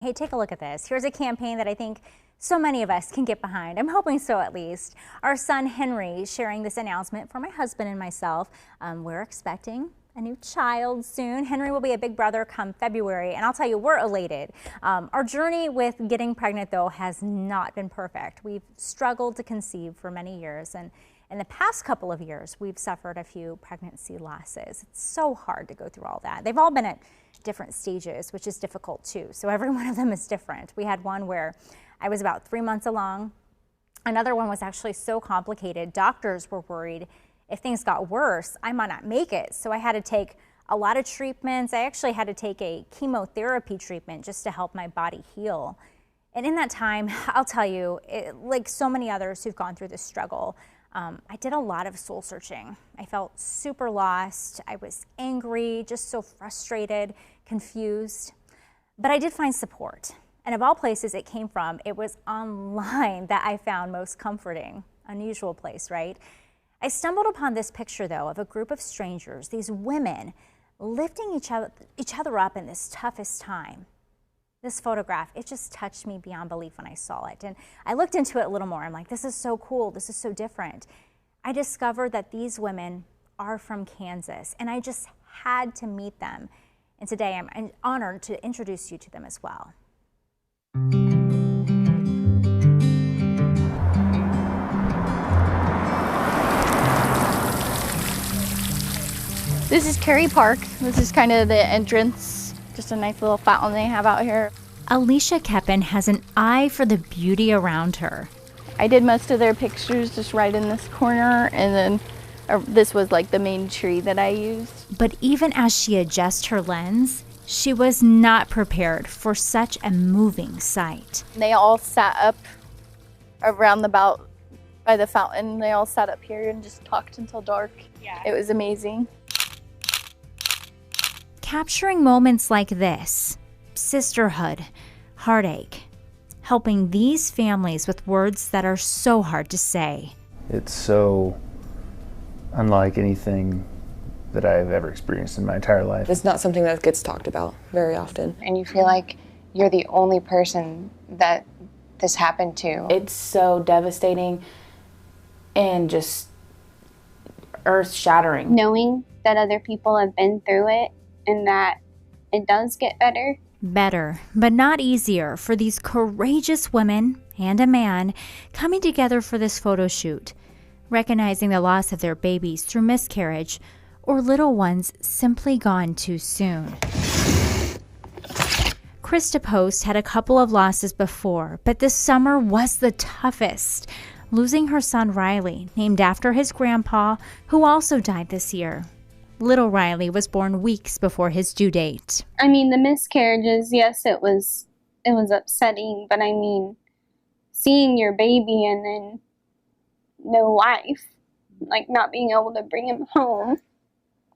Hey, take a look at this. Here's a campaign that I think so many of us can get behind. I'm hoping so, at least. Our son Henry sharing this announcement for my husband and myself. We're expecting a new child soon. Henry will be a big brother come February, and I'll tell you, we're elated. Our journey with getting pregnant, though, has not been perfect. We've struggled to conceive for many years, and in the past couple of years, we've suffered a few pregnancy losses. It's so hard to go through all that. They've all been at different stages, which is difficult too. So every one of them is different. We had one where I was about 3 months along. Another one was actually so complicated. Doctors were worried if things got worse, I might not make it. So I had to take a lot of treatments. I actually had to take a chemotherapy treatment just to help my body heal. And in that time, I'll tell you, like so many others who've gone through this struggle, I did a lot of soul searching. I felt super lost. I was angry, just so frustrated, confused. But I did find support. And of all places it came from, it was online that I found most comforting. Unusual place, right? I stumbled upon this picture, though, of a group of strangers, these women lifting each other up in this toughest time. This photograph, it just touched me beyond belief when I saw it. And I looked into it a little more. I'm like, this is so cool. This is so different. I discovered that these women are from Kansas, and I just had to meet them. And today I'm honored to introduce you to them as well. This is Cary Park. This is kind of the entrance. Just a nice little fountain they have out here. Alicia Keppen has an eye for the beauty around her. I did most of their pictures just right in this corner, and then this was like the main tree that I used. But even as she adjusts her lens, she was not prepared for such a moving sight. They all sat up around about by the fountain. They all sat up here and just talked until dark. Yeah. It was amazing. Capturing moments like this, sisterhood, heartache, helping these families with words that are so hard to say. It's so unlike anything that I've ever experienced in my entire life. It's not something that gets talked about very often. And you feel like you're the only person that this happened to. It's so devastating and just earth-shattering. Knowing that other people have been through it and that it does get better. Better, but not easier for these courageous women and a man coming together for this photo shoot, recognizing the loss of their babies through miscarriage or little ones simply gone too soon. Krista Post had a couple of losses before, but this summer was the toughest, losing her son Riley, named after his grandpa, who also died this year. Little Riley was born weeks before his due date. I mean, the miscarriages, yes, it was upsetting, but I mean, seeing your baby and then no life, like not being able to bring him home,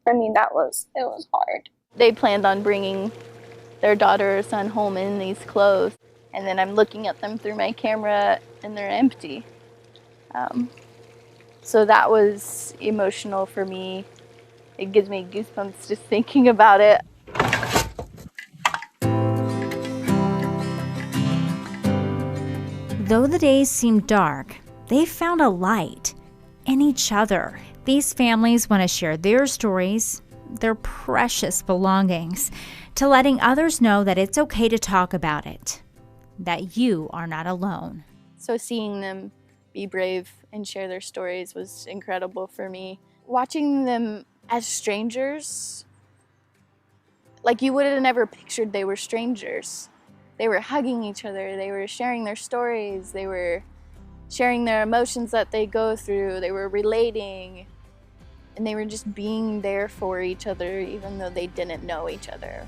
I mean, it was hard. They planned on bringing their daughter or son home in these clothes, and then I'm looking at them through my camera and they're empty. So that was emotional for me. It gives me goosebumps just thinking about it. Though the days seemed dark, they found a light in each other. These families want to share their stories, their precious belongings, to letting others know that it's okay to talk about it, that you are not alone. So seeing them be brave and share their stories was incredible for me. Watching them as strangers, like you would have never pictured they were strangers. They were hugging each other, they were sharing their stories, they were sharing their emotions that they go through, they were relating, and they were just being there for each other even though they didn't know each other.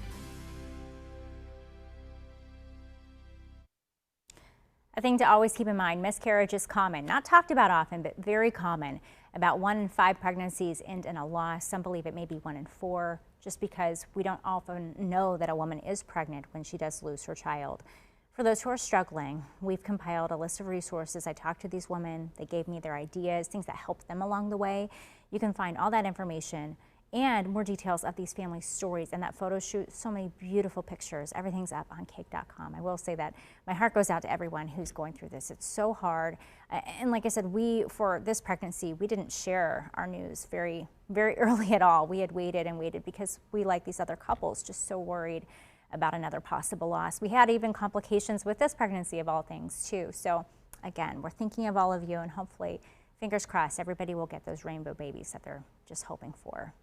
A thing to always keep in mind, miscarriage is common, not talked about often, but very common. About 1 in 5 pregnancies end in a loss. Some believe it may be 1 in 4, just because we don't often know that a woman is pregnant when she does lose her child. For those who are struggling, we've compiled a list of resources. I talked to these women. They gave me their ideas, things that helped them along the way. You can find all that information and more details of these family stories and that photo shoot. So many beautiful pictures. Everything's up on cake.com. I will say that my heart goes out to everyone who's going through this. It's so hard. And like I said, for this pregnancy, we didn't share our news very early at all. We had waited and waited because we, like these other couples, just so worried about another possible loss. We had even complications with this pregnancy of all things too. So again, we're thinking of all of you, and hopefully, fingers crossed, everybody will get those rainbow babies that they're just hoping for.